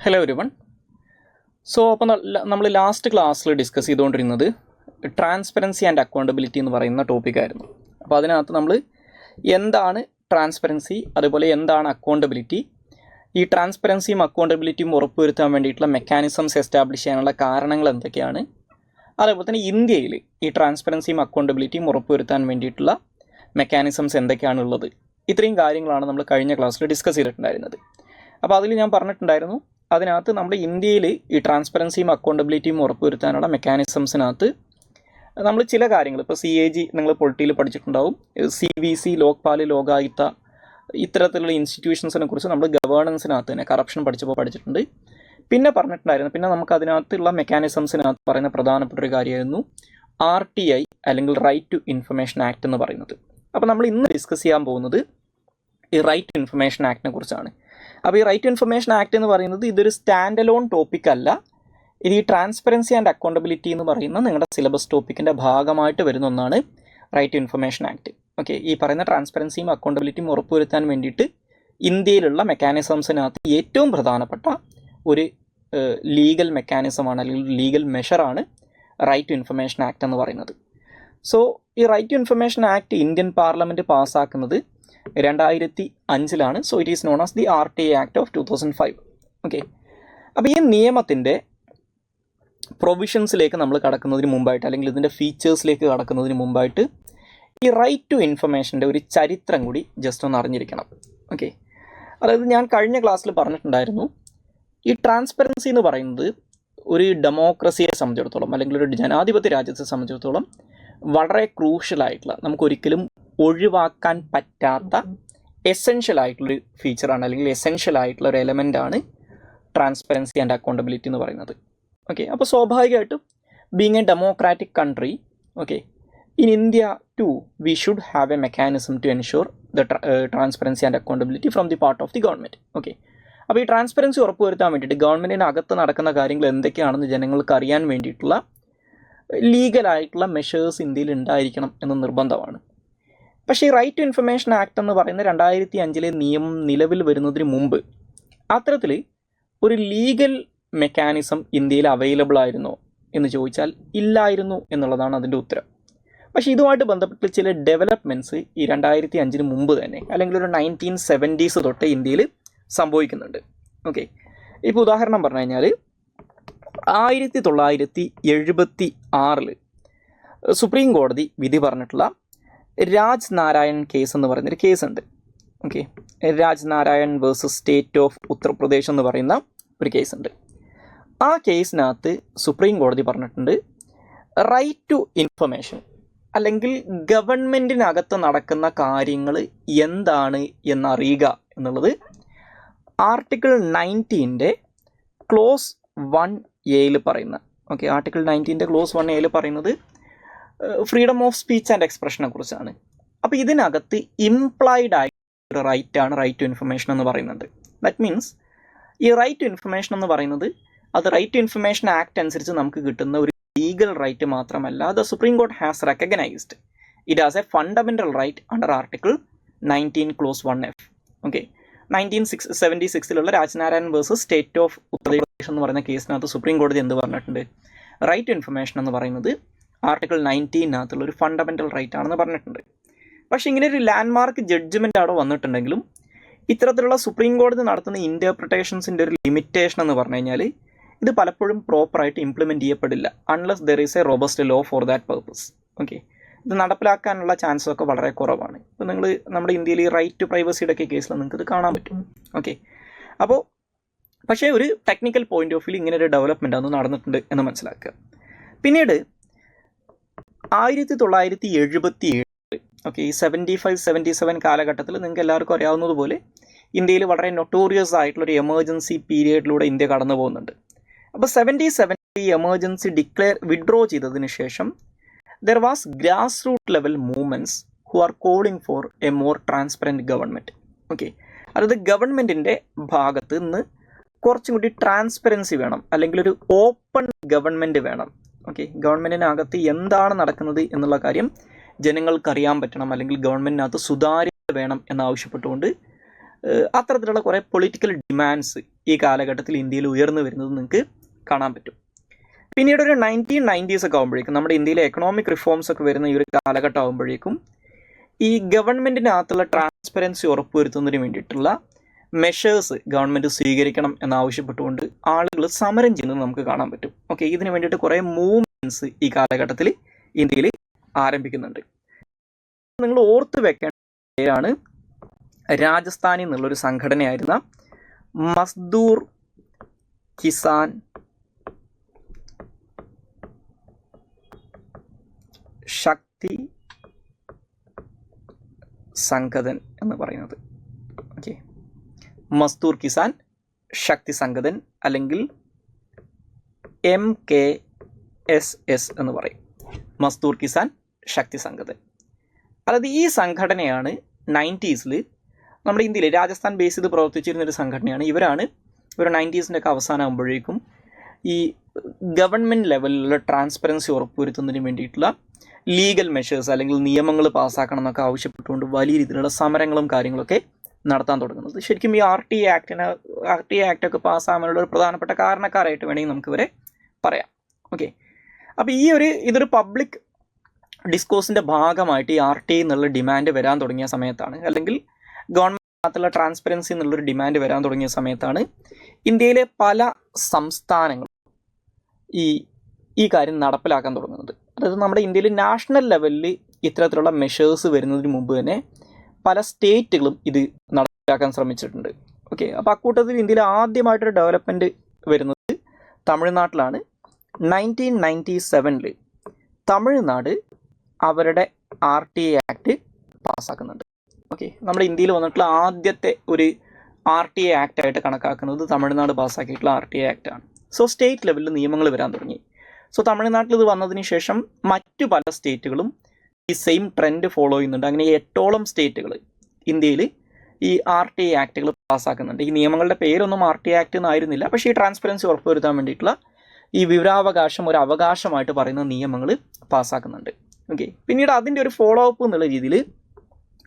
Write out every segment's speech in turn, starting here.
Hello everyone. അപ്പോൾ നമ്മൾ last ക്ലാസ്സിൽ ഡിസ്കസ് ചെയ്തുകൊണ്ടിരുന്നത് ട്രാൻസ്പെറൻസി ആൻഡ് അക്കൗണ്ടബിലിറ്റി എന്ന് പറയുന്ന ടോപ്പിക്കായിരുന്നു. അപ്പോൾ അതിനകത്ത് നമ്മൾ എന്താണ് ട്രാൻസ്പെറൻസി, അതുപോലെ എന്താണ് അക്കൗണ്ടബിലിറ്റി, ഈ ട്രാൻസ്പെറൻസിയും അക്കൗണ്ടബിലിറ്റിയും ഉറപ്പുവരുത്താൻ വേണ്ടിയിട്ടുള്ള മെക്കാനിസംസ് എസ്റ്റാബ്ലിഷ് ചെയ്യാനുള്ള കാരണങ്ങൾ എന്തൊക്കെയാണ്, അതേപോലെ തന്നെ ഇന്ത്യയിൽ ഈ ട്രാൻസ്പെറൻസിയും അക്കൗണ്ടബിലിറ്റിയും ഉറപ്പുവരുത്താൻ വേണ്ടിയിട്ടുള്ള മെക്കാനിസംസ് എന്തൊക്കെയാണുള്ളത്, ഇത്രയും കാര്യങ്ങളാണ് നമ്മൾ കഴിഞ്ഞ ക്ലാസ്സിൽ ഡിസ്കസ് ചെയ്തിട്ടുണ്ടായിരുന്നത്. അപ്പോൾ അതിൽ ഞാൻ പറഞ്ഞിട്ടുണ്ടായിരുന്നു, അതിനകത്ത് നമ്മൾ ഇന്ത്യയിൽ ഈ ട്രാൻസ്പെറൻസിയും അക്കൗണ്ടബിലിറ്റിയും ഉറപ്പുവരുത്താനുള്ള മെക്കാനിസംസിനകത്ത് നമ്മൾ ചില കാര്യങ്ങൾ, ഇപ്പോൾ CAG നിങ്ങൾ പൊളിറ്റിയിൽ പഠിച്ചിട്ടുണ്ടാവും, CVC, ലോക്പാൽ, ലോകായുക്ത, ഇത്തരത്തിലുള്ള ഇൻസ്റ്റിറ്റ്യൂഷൻസിനെ കുറിച്ച് നമ്മൾ ഗവേണൻസിനകത്ത് തന്നെ കറപ്ഷൻ പഠിച്ചിട്ടുണ്ട്. പിന്നെ പറഞ്ഞിട്ടുണ്ടായിരുന്നു, പിന്നെ നമുക്ക് അതിനകത്തുള്ള മെക്കാനിസംസിനകത്ത് പറയുന്ന പ്രധാനപ്പെട്ട ഒരു കാര്യമായിരുന്നു RTI അല്ലെങ്കിൽ റൈറ്റ് ടു ഇൻഫർമേഷൻ ആക്ട് എന്ന് പറയുന്നത്. അപ്പോൾ നമ്മൾ ഇന്ന് ഡിസ്കസ് ചെയ്യാൻ പോകുന്നത് ഈ റൈറ്റ് ടു ഇൻഫർമേഷൻ ആക്ടിനെ കുറിച്ചാണ്. അപ്പോൾ ഈ റൈറ്റ് ടു ഇൻഫർമേഷൻ ആക്ട് എന്ന് പറയുന്നത് ഇതൊരു സ്റ്റാൻഡ് അലോൺ ടോപ്പിക് അല്ല. ഇത് ഈ ട്രാൻസ്പെറൻസി ആൻഡ് അക്കൗണ്ടബിലിറ്റി എന്ന് പറയുന്ന നിങ്ങളുടെ സിലബസ് ടോപ്പിക്കിൻ്റെ ഭാഗമായിട്ട് വരുന്ന ഒന്നാണ് right to information act. Okay, ഈ പറയുന്ന ട്രാൻസ്പെറൻസിയും അക്കൗണ്ടബിലിറ്റിയും ഉറപ്പുവരുത്താൻ വേണ്ടിയിട്ട് ഇന്ത്യയിലുള്ള മെക്കാനിസംസിനകത്ത് ഏറ്റവും പ്രധാനപ്പെട്ട ഒരു ലീഗൽ മെക്കാനിസമാണ് അല്ലെങ്കിൽ ലീഗൽ മെഷറാണ് റൈറ്റ് ടു ഇൻഫർമേഷൻ ആക്ട് എന്ന് പറയുന്നത്. സോ ഈ right to information act Indian parliament പാസ്സാക്കുന്നത് 2005 so it is known as the RTI act of 2005. Okay, അപ്പോൾ ഈ നിയമത്തിൻ്റെ പ്രൊവിഷൻസിലേക്ക് നമ്മൾ കടക്കുന്നതിന് മുമ്പായിട്ട്, അല്ലെങ്കിൽ ഇതിൻ്റെ ഫീച്ചേഴ്സിലേക്ക് കടക്കുന്നതിന് മുമ്പായിട്ട് ഈ റൈറ്റ് ടു ഇൻഫർമേഷൻ്റെ ഒരു ചരിത്രം കൂടി ജസ്റ്റ് ഒന്ന് അറിഞ്ഞിരിക്കണം. ഓക്കെ, അതായത് ഞാൻ കഴിഞ്ഞ ക്ലാസ്സിൽ പറഞ്ഞിട്ടുണ്ടായിരുന്നു, ഈ ട്രാൻസ്പെറൻസി എന്ന് പറയുന്നത് ഒരു ഡെമോക്രസിയെ സംബന്ധിച്ചിടത്തോളം, അല്ലെങ്കിൽ ഒരു ജനാധിപത്യ രാജ്യത്തെ സംബന്ധിച്ചിടത്തോളം വളരെ ക്രൂഷ്യലായിട്ടുള്ള, നമുക്കൊരിക്കലും ഒഴിവാക്കാൻ പറ്റാത്ത എസെൻഷ്യൽ ആയിട്ടുള്ളൊരു ഫീച്ചറാണ്, അല്ലെങ്കിൽ എസെൻഷ്യൽ ആയിട്ടുള്ള ഒരു എലമെൻ്റാണ് ട്രാൻസ്പെറൻസി ആൻഡ് അക്കൗണ്ടബിലിറ്റി എന്ന് പറയുന്നത്. ഓക്കെ, അപ്പോൾ സ്വാഭാവികമായിട്ടും being a democratic country, okay, in India too we should have a mechanism to ensure the transparency and accountability from the part of the government. Okay, അപ്പോൾ ഈ transparency ഉറപ്പുവരുത്താൻ വേണ്ടിയിട്ട് ഗവൺമെൻറ്റിനകത്ത് നടക്കുന്ന കാര്യങ്ങൾ എന്തൊക്കെയാണെന്ന് ജനങ്ങൾക്ക് അറിയാൻ വേണ്ടിയിട്ടുള്ള ലീഗലായിട്ടുള്ള മെഷേഴ്സ് ഇന്ത്യയിൽ ഉണ്ടായിരിക്കണം എന്ന് നിർബന്ധമാണ്. പക്ഷേ ഈ റൈറ്റ് ടു ഇൻഫർമേഷൻ ആക്ട് എന്ന് പറയുന്ന 2005 നിയമം നിലവിൽ വരുന്നതിന് മുമ്പ് അത്തരത്തിൽ ഒരു ലീഗൽ മെക്കാനിസം ഇന്ത്യയിൽ അവൈലബിൾ ആയിരുന്നോ എന്ന് ചോദിച്ചാൽ ഇല്ലായിരുന്നു എന്നുള്ളതാണ് അതിൻ്റെ ഉത്തരം. പക്ഷേ ഇതുമായിട്ട് ബന്ധപ്പെട്ട് ചില ഡെവലപ്മെൻറ്റ്സ് ഈ 2005 മുമ്പ് തന്നെ, അല്ലെങ്കിൽ ഒരു 1970s തൊട്ട് ഇന്ത്യയിൽ സംഭവിക്കുന്നുണ്ട്. ഓക്കെ, ഇപ്പോൾ ഉദാഹരണം പറഞ്ഞു കഴിഞ്ഞാൽ 1976 സുപ്രീം കോടതി വിധി പറഞ്ഞിട്ടുള്ള രാജ് നാരായൺ കേസ് എന്ന് പറയുന്നൊരു കേസുണ്ട്. Okay, Raj Narayan versus state of Uttar Pradesh എന്ന് പറയുന്ന ഒരു കേസുണ്ട്. ആ കേസിനകത്ത് സുപ്രീം കോടതി പറഞ്ഞിട്ടുണ്ട്, റൈറ്റ് ടു ഇൻഫർമേഷൻ അല്ലെങ്കിൽ ഗവൺമെൻറ്റിനകത്ത് നടക്കുന്ന കാര്യങ്ങൾ എന്താണ് എന്നറിയുക എന്നുള്ളത് ആർട്ടിക്കിൾ 19 ക്ലോസ് 1A പറയുന്ന, ഓക്കെ, ആർട്ടിക്കിൾ 19 ക്ലോസ് 1A പറയുന്നത് ഫ്രീഡം ഓഫ് സ്പീച്ച് ആൻഡ് എക്സ്പ്രഷനെ കുറിച്ചാണ്. അപ്പോൾ ഇതിനകത്ത് ഇംപ്ലൈഡ് ആയ ഒരു റൈറ്റാണ് റൈറ്റ് ടു ഇൻഫർമേഷൻ എന്ന് പറയുന്നത്. ദാറ്റ് മീൻസ് ഈ റൈറ്റ് ടു ഇൻഫർമേഷൻ എന്ന് പറയുന്നത് അത് റൈറ്റ് ടു ഇൻഫർമേഷൻ ആക്ട് അനുസരിച്ച് നമുക്ക് കിട്ടുന്ന ഒരു ലീഗൽ റൈറ്റ് മാത്രമല്ല, the supreme court has recognised it as a fundamental right under article 19 clause 1F. Okay, 1976 Raj Narain versus state of Uttar Pradesh എന്ന് പറയുന്ന കേസിനകത്ത് സുപ്രീം കോടതി എന്ത് പറഞ്ഞിട്ടുണ്ട്, റൈറ്റ് ടു ഇൻഫർമേഷൻ എന്ന് പറയുന്നത് ആർട്ടിക്കിൾ 19 ഒരു ഫണ്ടമെൻ്റൽ റൈറ്റ് ആണെന്ന് പറഞ്ഞിട്ടുണ്ട്. പക്ഷേ ഇങ്ങനെ ഒരു ലാൻഡ്മാർക്ക് ജഡ്ജ്മെൻ്റ് അവിടെ വന്നിട്ടുണ്ടെങ്കിലും ഇത്തരത്തിലുള്ള സുപ്രീം കോടതി നടത്തുന്ന ഇൻ്റർപ്രിട്ടേഷൻസിൻ്റെ ഒരു ലിമിറ്റേഷൻ എന്ന് പറഞ്ഞു കഴിഞ്ഞാൽ ഇത് പലപ്പോഴും പ്രോപ്പറായിട്ട് ഇംപ്ലിമെൻറ്റ് ചെയ്യപ്പെടില്ല unless there is a robust law for that purpose. Okay, ഇത് നടപ്പിലാക്കാനുള്ള ചാൻസസ് ഒക്കെ വളരെ കുറവാണ്. ഇപ്പോൾ നിങ്ങൾ നമ്മുടെ ഇന്ത്യയിൽ ഈ റൈറ്റ് ടു പ്രൈവസിയുടെ ഒക്കെ കേസിൽ നിങ്ങൾക്ക് ഇത് കാണാൻ പറ്റും. ഓക്കെ, അപ്പോൾ പക്ഷേ ഒരു ടെക്നിക്കൽ പോയിന്റ് ഓഫ് വ്യൂ ഇങ്ങനെ ഒരു ഡെവലപ്മെൻ്റ് അന്ന് നടന്നിട്ടുണ്ട് എന്ന് മനസ്സിലാക്കുക. പിന്നീട് 1977, ഓക്കെ, ഈ 75-77 കാലഘട്ടത്തിൽ നിങ്ങൾക്ക് എല്ലാവർക്കും അറിയാവുന്നതുപോലെ ഇന്ത്യയിൽ വളരെ നൊട്ടോറിയസ് ആയിട്ടുള്ളൊരു എമർജൻസി പീരിയഡിലൂടെ ഇന്ത്യ കടന്നു പോകുന്നുണ്ട്. അപ്പോൾ 77 എമർജൻസി വിഡ്രോ ചെയ്തതിന് ശേഷം there was grass root level movements who are calling for a more transparent government. Okay, അതായത് ഗവൺമെൻറ്റിൻ്റെ ഭാഗത്ത് നിന്ന് കുറച്ചും കൂടി ട്രാൻസ്പെറൻസി വേണം, അല്ലെങ്കിൽ ഒരു ഓപ്പൺ ഗവൺമെൻറ് വേണം. ഓക്കെ, ഗവൺമെൻറ്റിനകത്ത് എന്താണ് നടക്കുന്നത് എന്നുള്ള കാര്യം ജനങ്ങൾക്കറിയാൻ പറ്റണം, അല്ലെങ്കിൽ ഗവൺമെൻറ്റിനകത്ത് സുതാര്യത വേണം എന്നാവശ്യപ്പെട്ടുകൊണ്ട് അത്തരത്തിലുള്ള കുറേ പൊളിറ്റിക്കൽ ഡിമാൻഡ്സ് ഈ കാലഘട്ടത്തിൽ ഇന്ത്യയിൽ ഉയർന്നു വരുന്നത് നിങ്ങൾക്ക് കാണാൻ പറ്റും. പിന്നീട് ഒരു 1990s ഒക്കെ ആകുമ്പോഴേക്കും നമ്മുടെ ഇന്ത്യയിലെ എക്കണോമിക് റിഫോംസ് ഒക്കെ വരുന്ന ഈ ഒരു കാലഘട്ടം ആകുമ്പോഴേക്കും ഈ ഗവൺമെൻറ്റിനകത്തുള്ള ട്രാൻസ്പെറൻസി ഉറപ്പുവരുത്തുന്നതിന് വേണ്ടിയിട്ടുള്ള മെഷേഴ്സ് ഗവൺമെൻറ് സ്വീകരിക്കണം എന്നാവശ്യപ്പെട്ടുകൊണ്ട് ആളുകൾ സമരം ചെയ്യുന്നത് നമുക്ക് കാണാൻ പറ്റും. ഓക്കെ, ഇതിന് വേണ്ടിയിട്ട് കുറേ മൂവ്മെൻറ്റ്സ് ഈ കാലഘട്ടത്തിൽ ഇന്ത്യയിൽ ആരംഭിക്കുന്നുണ്ട്. നിങ്ങൾ ഓർത്ത് വെക്കേണ്ട പേരാണ് രാജസ്ഥാനിൽ നിന്നുള്ളൊരു സംഘടനയായിരുന്ന മസ്ദൂർ കിസാൻ ശക്തി സംഘതൻ എന്ന് പറയുന്നത്. ഓക്കെ, മസ്ദൂർ കിസാൻ ശക്തി സംഘതൻ അല്ലെങ്കിൽ MKSS എന്ന് പറയും. മസ്ദൂർ കിസാൻ ശക്തി സംഘതൻ. അതായത് ഈ സംഘടനയാണ് 90s നമ്മുടെ ഇന്ത്യയിൽ രാജസ്ഥാൻ ബേസ് ചെയ്ത് പ്രവർത്തിച്ചിരുന്നൊരു സംഘടനയാണ്. ഇവരാണ് ഒരു 90s ഒക്കെ അവസാനമാകുമ്പോഴേക്കും ഈ ഗവൺമെൻറ് ലെവലിലുള്ള ട്രാൻസ്പെറൻസി ഉറപ്പുവരുത്തുന്നതിന് വേണ്ടിയിട്ടുള്ള ലീഗൽ മെഷേഴ്സ് അല്ലെങ്കിൽ നിയമങ്ങൾ പാസ്സാക്കണം എന്നൊക്കെ ആവശ്യപ്പെട്ടുകൊണ്ട് വലിയ രീതിയിലുള്ള സമരങ്ങളും കാര്യങ്ങളൊക്കെ നടത്താൻ തുടങ്ങുന്നത്. ശരിക്കും ഈ RTA ആക്റ്റൊക്കെ പാസ്സാകാനുള്ള ഒരു പ്രധാനപ്പെട്ട കാരണക്കാരായിട്ട് വേണമെങ്കിൽ നമുക്കിവരെ പറയാം. ഓക്കെ, അപ്പോൾ ഇതൊരു പബ്ലിക് ഡിസ്കോഴ്സിൻ്റെ ഭാഗമായിട്ട് ഈ RTA എന്നുള്ള ഡിമാൻഡ് വരാൻ തുടങ്ങിയ സമയത്താണ്, അല്ലെങ്കിൽ ഗവൺമെൻറ്റിനകത്തുള്ള ട്രാൻസ്പെറൻസി എന്നുള്ളൊരു ഡിമാൻഡ് വരാൻ തുടങ്ങിയ സമയത്താണ് ഇന്ത്യയിലെ പല സംസ്ഥാനങ്ങളും ഈ കാര്യം നടപ്പിലാക്കാൻ തുടങ്ങുന്നത്. അതായത് നമ്മുടെ ഇന്ത്യയിൽ നാഷണൽ ലെവലിൽ ഇത്തരത്തിലുള്ള മെഷേഴ്സ് വരുന്നതിന് മുമ്പ് തന്നെ പല സ്റ്റേറ്റുകളും ഇത് നടപ്പിലാക്കാൻ ശ്രമിച്ചിട്ടുണ്ട്. ഓക്കെ, അപ്പോൾ അക്കൂട്ടത്തിൽ ഇന്ത്യയിൽ ആദ്യമായിട്ടൊരു ഡെവലപ്മെൻറ്റ് വരുന്നത് തമിഴ്നാട്ടിലാണ്. 1997 തമിഴ്നാട് അവരുടെ RTA ആക്ട് പാസ്സാക്കുന്നുണ്ട്. ഓക്കെ, നമ്മുടെ ഇന്ത്യയിൽ വന്നിട്ടുള്ള ആദ്യത്തെ ഒരു RTA ആക്റ്റായിട്ട് കണക്കാക്കുന്നത് തമിഴ്നാട് പാസ്സാക്കിയിട്ടുള്ള RTA ആക്റ്റാണ്. സോ സ്റ്റേറ്റ് ലെവലിൽ നിയമങ്ങൾ വരാൻ തുടങ്ങി. സോ തമിഴ്നാട്ടിൽ ഇത് വന്നതിന് ശേഷം മറ്റു പല സ്റ്റേറ്റുകളും ഈ സെയിം ട്രെൻഡ് ഫോളോ ചെയ്യുന്നുണ്ട്. അങ്ങനെ 8ഓളം സ്റ്റേറ്റുകൾ ഇന്ത്യയിൽ ഈ RTA ആക്റ്റുകൾ പാസ്സാക്കുന്നുണ്ട്. ഈ നിയമങ്ങളുടെ പേരൊന്നും RTA ആക്ട് എന്നായിരുന്നില്ല, പക്ഷേ ഈ ട്രാൻസ്പെറൻസി ഉറപ്പുവരുത്താൻ വേണ്ടിയിട്ടുള്ള ഈ വിവരാവകാശം ഒരു അവകാശമായിട്ട് പറയുന്ന നിയമങ്ങൾ പാസ്സാക്കുന്നുണ്ട്. ഓക്കെ, പിന്നീട് അതിൻ്റെ ഒരു ഫോളോ അപ്പ് എന്നുള്ള രീതിയിൽ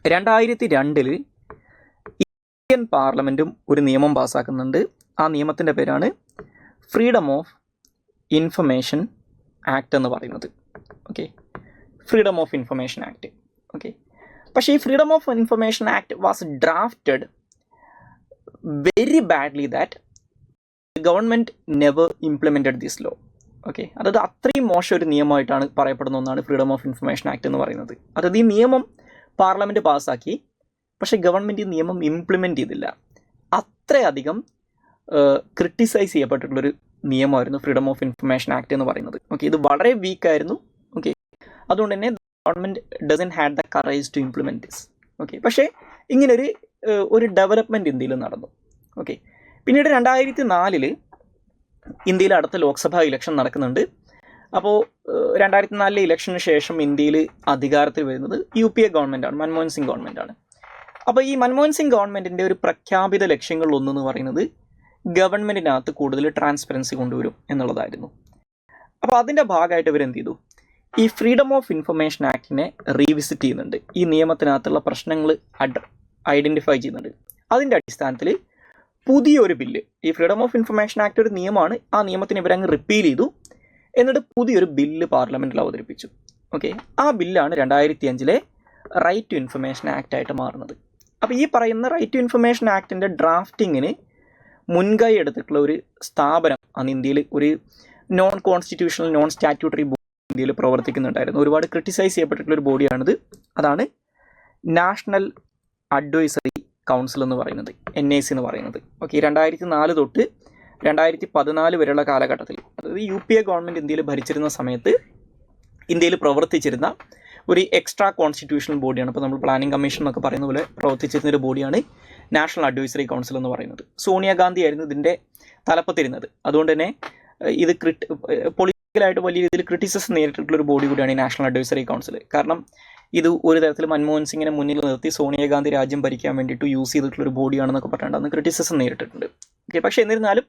2002 ഇന്ത്യൻ പാർലമെൻറ്റും ഒരു നിയമം പാസ്സാക്കുന്നുണ്ട്. ആ നിയമത്തിൻ്റെ പേരാണ് ഫ്രീഡം ഓഫ് ഇൻഫർമേഷൻ ആക്ട് എന്ന് പറയുന്നത്. Okay, freedom of information act. Okay, പക്ഷേ ഈ freedom of information act was drafted very badly that government never implemented this law. Okay, അതായത് അത്രയും മോശം ഒരു നിയമമായിട്ടാണ് പറയപ്പെടുന്ന ഒന്നാണ് ഫ്രീഡം ഓഫ് ഇൻഫർമേഷൻ ആക്ട് എന്ന് പറയുന്നത്. അതായത് ഈ നിയമം പാർലമെൻറ്റ് പാസ്സാക്കി, പക്ഷേ ഗവൺമെൻറ് ഈ നിയമം ഇംപ്ലിമെൻറ്റ് ചെയ്തില്ല. അത്രയധികം ക്രിട്ടിസൈസ് ചെയ്യപ്പെട്ടിട്ടുള്ളൊരു നിയമമായിരുന്നു ഫ്രീഡം ഓഫ് ഇൻഫർമേഷൻ ആക്ട് എന്ന് പറയുന്നത്. ഓക്കെ, ഇത് വളരെ വീക്കായിരുന്നു. ഓക്കെ, അതുകൊണ്ട് തന്നെ government doesn't had the courage to implement this. Okay, പക്ഷേ ഇങ്ങനൊരു ഡെവലപ്മെൻറ്റ് ഇന്ത്യയിൽ നടന്നു. ഓക്കെ, പിന്നീട് 2004 ഇന്ത്യയിൽ അടുത്ത ലോക്സഭാ ഇലക്ഷൻ നടക്കുന്നുണ്ട്. അപ്പോൾ 2004 ഇലക്ഷന് ശേഷം ഇന്ത്യയിൽ അധികാരത്തിൽ വരുന്നത് UPA ഗവൺമെൻറ്റാണ്, മൻമോഹൻ സിംഗ് ഗവൺമെൻറ്റാണ്. അപ്പോൾ ഈ മൻമോഹൻ സിംഗ് ഗവൺമെൻറ്റിൻ്റെ ഒരു പ്രഖ്യാപിത ലക്ഷ്യങ്ങളിലൊന്നെന്ന് പറയുന്നത് ഗവൺമെൻറ്റിനകത്ത് കൂടുതൽ ട്രാൻസ്പെറൻസി കൊണ്ടുവരും എന്നുള്ളതായിരുന്നു. അപ്പോൾ അതിൻ്റെ ഭാഗമായിട്ട് ഇവരെന്ത് ചെയ്തു, ഈ ഫ്രീഡം ഓഫ് ഇൻഫർമേഷൻ ആക്ടിനെ റീവിസിറ്റ് ചെയ്യുന്നുണ്ട്. ഈ നിയമത്തിനകത്തുള്ള പ്രശ്നങ്ങൾ ഐഡൻറ്റിഫൈ ചെയ്യുന്നുണ്ട്. അതിൻ്റെ അടിസ്ഥാനത്തിൽ പുതിയൊരു ബില്ല്, ഈ ഫ്രീഡം ഓഫ് ഇൻഫർമേഷൻ ആക്ട് ഒരു നിയമമാണ്, ആ നിയമത്തിന് ഇവരങ്ങ് റിപ്പീൽ ചെയ്തു. എന്നിട്ട് പുതിയൊരു ബില്ല് പാർലമെൻറ്റിൽ അവതരിപ്പിച്ചു. ഓക്കെ, ആ ബില്ലാണ് 2005 റൈറ്റ് ടു ഇൻഫർമേഷൻ ആക്ട് ആയിട്ട് മാറുന്നത്. അപ്പോൾ ഈ പറയുന്ന റൈറ്റ് ടു ഇൻഫർമേഷൻ ആക്ടിൻ്റെ ഡ്രാഫ്റ്റിങ്ങിന് മുൻകൈ എടുത്തിട്ടുള്ള ഒരു സ്ഥാപനം അന്ന് ഇന്ത്യയിൽ ഒരു non constitutional non statutory body ഇന്ത്യയിൽ പ്രവർത്തിക്കുന്നുണ്ടായിരുന്നു. ഒരുപാട് ക്രിട്ടിസൈസ് ചെയ്യപ്പെട്ടിട്ടുള്ള ഒരു ബോഡിയാണിത്. അതാണ് നാഷണൽ അഡ്വൈസറി കൗൺസിൽ എന്ന് പറയുന്നത്, NAC എന്ന് പറയുന്നത്. ഓക്കെ, 2004 തൊട്ട് 2014 വരെയുള്ള കാലഘട്ടത്തിൽ, അതായത് UPA ഗവൺമെൻറ് ഇന്ത്യയിൽ ഭരിച്ചിരുന്ന സമയത്ത് ഇന്ത്യയിൽ പ്രവർത്തിച്ചിരുന്ന ഒരു എക്സ്ട്രാ കോൺസ്റ്റിറ്റ്യൂഷണൽ ബോഡിയാണ്. ഇപ്പോൾ നമ്മൾ പ്ലാനിംഗ് കമ്മീഷൻ എന്നൊക്കെ പറയുന്ന പോലെ പ്രവർത്തിച്ചിരുന്നൊരു ബോഡിയാണ് നാഷണൽ അഡ്വൈസറി കൗൺസിൽ എന്ന് പറയുന്നത്. സോണിയാഗാന്ധി ആയിരുന്നു ഇതിൻ്റെ തലപ്പത്തിരുന്നത്. അതുകൊണ്ട് തന്നെ ഇത് പൊളിറ്റിക്കലായിട്ട് വലിയ രീതിയിൽ ക്രിറ്റിസിസം നേരിട്ടിട്ടുള്ളൊരു ബോഡി കൂടിയാണ് ഈ നാഷണൽ അഡ്വൈസറി കൗൺസിൽ. കാരണം ഇത് ഒരു തരത്തിൽ മൻമോഹൻ സിംഗിനെ മുന്നിൽ നിർത്തി സോണിയാഗാന്ധി രാജ്യം ഭരിക്കാൻ വേണ്ടിയിട്ട് യൂസ് ചെയ്തിട്ടുള്ളൊരു ബോഡിയാണെന്നൊക്കെ പറഞ്ഞിട്ട് അന്ന് ക്രിറ്റിസിസം നേരിട്ടിട്ടുണ്ട്. ഓക്കെ, പക്ഷേ എന്നിരുന്നാലും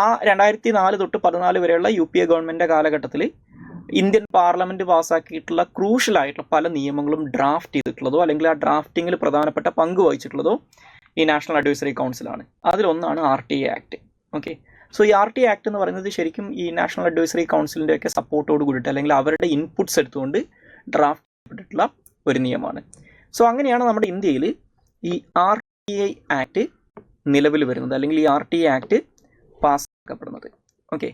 ആ 2004 തൊട്ട് 2014 വരെയുള്ള UPA ഗവൺമെൻറ്റിൻ്റെ കാലഘട്ടത്തിൽ ഇന്ത്യൻ പാർലമെൻറ്റ് പാസ്സാക്കിയിട്ടുള്ള ക്രൂഷ്യലായിട്ടുള്ള പല നിയമങ്ങളും ഡ്രാഫ്റ്റ് ചെയ്തിട്ടുള്ളതോ അല്ലെങ്കിൽ ആ ഡ്രാഫ്റ്റിങ്ങിൽ പ്രധാനപ്പെട്ട പങ്ക് വഹിച്ചിട്ടുള്ളതോ ഈ നാഷണൽ അഡ്വൈസറി കൗൺസിലാണ്. അതിലൊന്നാണ് RTA ആക്ട്. ഓക്കെ, സോ ഈ RTA ആക്ട് എന്ന് പറയുന്നത് ശരിക്കും ഈ നാഷണൽ അഡ്വൈസറി കൗൺസിലിൻ്റെ ഒക്കെ സപ്പോർട്ടോട് കൂടിയിട്ട് അല്ലെങ്കിൽ അവരുടെ ഇൻപുട്സ് എടുത്തുകൊണ്ട് ഡ്രാഫ്റ്റ് ചെയ്യപ്പെട്ടിട്ടുള്ള ഒരു നിയമമാണ്. സോ അങ്ങനെയാണ് നമ്മുടെ ഇന്ത്യയിൽ ഈ RTA ആക്ട് നിലവിൽ വരുന്നത് അല്ലെങ്കിൽ ഈ RTA ആക്ട് പാസ്സാക്കപ്പെടുന്നത്. ഓക്കെ,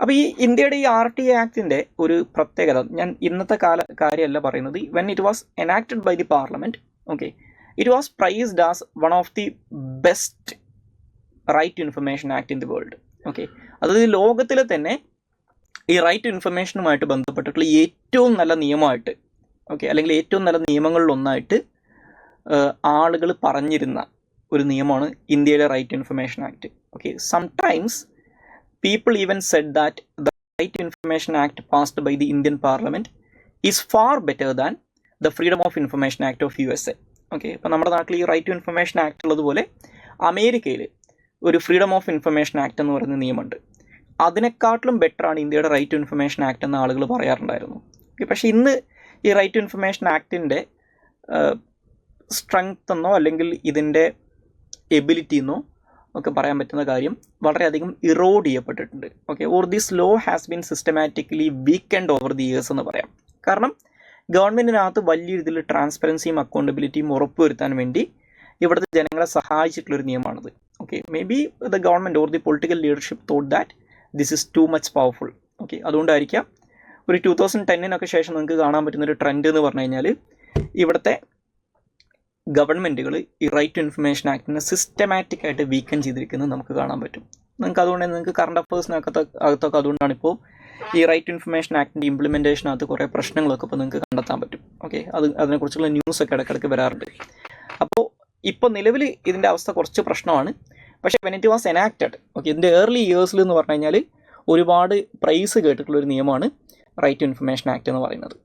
അപ്പോൾ ഈ ഇന്ത്യയുടെ ഈ RTA ആക്ടിൻ്റെ ഒരു പ്രത്യേകത, ഞാൻ ഇന്നത്തെ കാര്യമല്ല പറയുന്നത്, when it was enacted by the parliament, okay, it was prized as one of the best right to information act in the world. Okay, അതായത് ലോകത്തിലെ തന്നെ ഈ റൈറ്റ് ടു ഇൻഫർമേഷനുമായിട്ട് ബന്ധപ്പെട്ടിട്ടുള്ള ഏറ്റവും നല്ല നിയമമായിട്ട്, ഓക്കെ, അല്ലെങ്കിൽ ഏറ്റവും നല്ല നിയമങ്ങളിലൊന്നായിട്ട് ആളുകൾ പറഞ്ഞിരുന്ന ഒരു നിയമമാണ് ഇന്ത്യയിലെ right to information act. Okay, sometimes people even said that the Right to Information Act passed by the Indian Parliament is far better than the Freedom of Information Act of USA. Okay, ഇപ്പോൾ നമ്മുടെ നാട്ടിൽ ഈ right to information act ഉള്ളതുപോലെ അമേരിക്കയിൽ ഒരു freedom of information act എന്ന് പറയുന്ന നിയമമുണ്ട്. അതിനെക്കാട്ടിലും ബെറ്ററാണ് ഇന്ത്യയുടെ റൈറ്റ് ടു ഇൻഫർമേഷൻ ആക്ട് എന്ന് ആളുകൾ പറയാറുണ്ടായിരുന്നു. ഓക്കെ, പക്ഷേ ഇന്ന് ഈ റൈറ്റ് ടു ഇൻഫർമേഷൻ ആക്ടിൻ്റെ സ്ട്രെങ്ത് എന്നോ അല്ലെങ്കിൽ ഇതിൻ്റെ എബിലിറ്റി എന്നോ ഒക്കെ പറയാൻ പറ്റുന്ന കാര്യം വളരെയധികം ഇറോഡ് ചെയ്യപ്പെട്ടിട്ടുണ്ട്. Okay, or this law has been systematically weekend over the years എന്ന് പറയാം. കാരണം ഗവൺമെൻറ്റിനകത്ത് വലിയ രീതിയിൽ ട്രാൻസ്പെറൻസിയും അക്കൗണ്ടബിലിറ്റിയും ഉറപ്പുവരുത്താൻ വേണ്ടി ഇവിടുത്തെ ജനങ്ങളെ സഹായിച്ചിട്ടുള്ളൊരു നിയമമാണിത്. Okay, maybe the government or the political leadership thought that this is too much powerful. Okay, അതുകൊണ്ടായിരിക്കാം ഒരു 2010 ശേഷം നിങ്ങൾക്ക് കാണാൻ പറ്റുന്നൊരു ട്രെൻഡ് എന്ന് പറഞ്ഞു കഴിഞ്ഞാൽ ഇവിടുത്തെ ഗവൺമെൻറ്റുകൾ ഈ റൈറ്റ് ടു ഇൻഫർമേഷൻ ആക്ടിനെ സിസ്റ്റമാറ്റിക് ആയിട്ട് വീക്കൻ ചെയ്തിരിക്കുന്നത് നമുക്ക് കാണാൻ പറ്റും. നിങ്ങൾക്ക് അതുകൊണ്ട് തന്നെ നിങ്ങൾക്ക് കറണ്ട് അഫേഴ്സിനകത്തൊക്കെ അതുകൊണ്ടാണ് ഇപ്പോൾ ഈ റൈറ്റ് ടു ഇൻഫർമേഷൻ ആക്ടിൻ്റെ ഇംപ്ലിമെൻറ്റേഷനകത്ത് കുറേ പ്രശ്നങ്ങളൊക്കെ ഇപ്പോൾ നിങ്ങൾക്ക് കണ്ടെത്താൻ പറ്റും. ഓക്കെ, അതിനെക്കുറിച്ചുള്ള ന്യൂസൊക്കെ ഇടയ്ക്കിടയ്ക്ക് വരാറുണ്ട്. അപ്പോൾ ഇപ്പോൾ നിലവിൽ ഇതിൻ്റെ അവസ്ഥ കുറച്ച് പ്രശ്നമാണ്. പക്ഷേ when it was enacted, okay, ഇതിൻ്റെ ഏർലി ഇയേഴ്സിൽ എന്ന് പറഞ്ഞു കഴിഞ്ഞാൽ ഒരുപാട് പ്രൈസ് കേട്ടിട്ടുള്ളൊരു നിയമമാണ് റൈറ്റ് ടു ഇൻഫർമേഷൻ ആക്ട് എന്ന് പറയുന്നത്.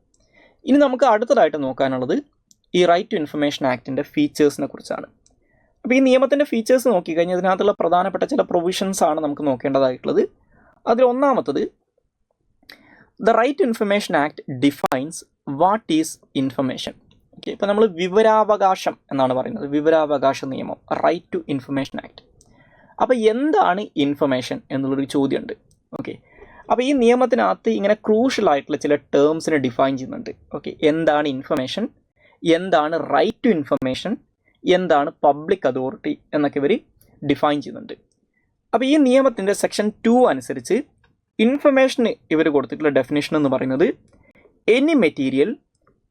ഇനി നമുക്ക് അടുത്തതായിട്ട് നോക്കാനുള്ളത് ഈ റൈറ്റ് ടു ഇൻഫർമേഷൻ ആക്ടിൻ്റെ ഫീച്ചേഴ്സിനെ കുറിച്ചാണ്. അപ്പോൾ ഈ നിയമത്തിൻ്റെ ഫീച്ചേഴ്സ് നോക്കിക്കഴിഞ്ഞാൽ ഇതിനകത്തുള്ള പ്രധാനപ്പെട്ട ചില പ്രൊവിഷൻസ് ആണ് നമുക്ക് നോക്കേണ്ടതായിട്ടുള്ളത്. അതിലൊന്നാമത്തത്, the right to information act defines what is information. Okay, ഇപ്പോൾ നമ്മൾ വിവരാവകാശം എന്നാണ് പറയുന്നത്, വിവരാവകാശ നിയമം, റൈറ്റ് ടു ഇൻഫർമേഷൻ ആക്ട്. അപ്പോൾ എന്താണ് ഇൻഫർമേഷൻ എന്നുള്ളൊരു ചോദ്യമുണ്ട്. ഓക്കെ, അപ്പോൾ ഈ നിയമത്തിനകത്ത് ഇങ്ങനെ ക്രൂഷ്യൽ ആയിട്ടുള്ള ചില ടേംസിനെ ഡിഫൈൻ ചെയ്യുന്നുണ്ട്. ഓക്കെ, എന്താണ് ഇൻഫർമേഷൻ, എന്താണ് റൈറ്റ് ടു ഇൻഫർമേഷൻ, എന്താണ് പബ്ലിക് അതോറിറ്റി എന്നൊക്കെ ഇവർ ഡിഫൈൻ ചെയ്യുന്നുണ്ട്. അപ്പോൾ ഈ നിയമത്തിൻ്റെ സെക്ഷൻ 2 അനുസരിച്ച് ഇൻഫർമേഷന് ഇവർ കൊടുത്തിട്ടുള്ള ഡെഫിനേഷൻ എന്ന് പറയുന്നത് any material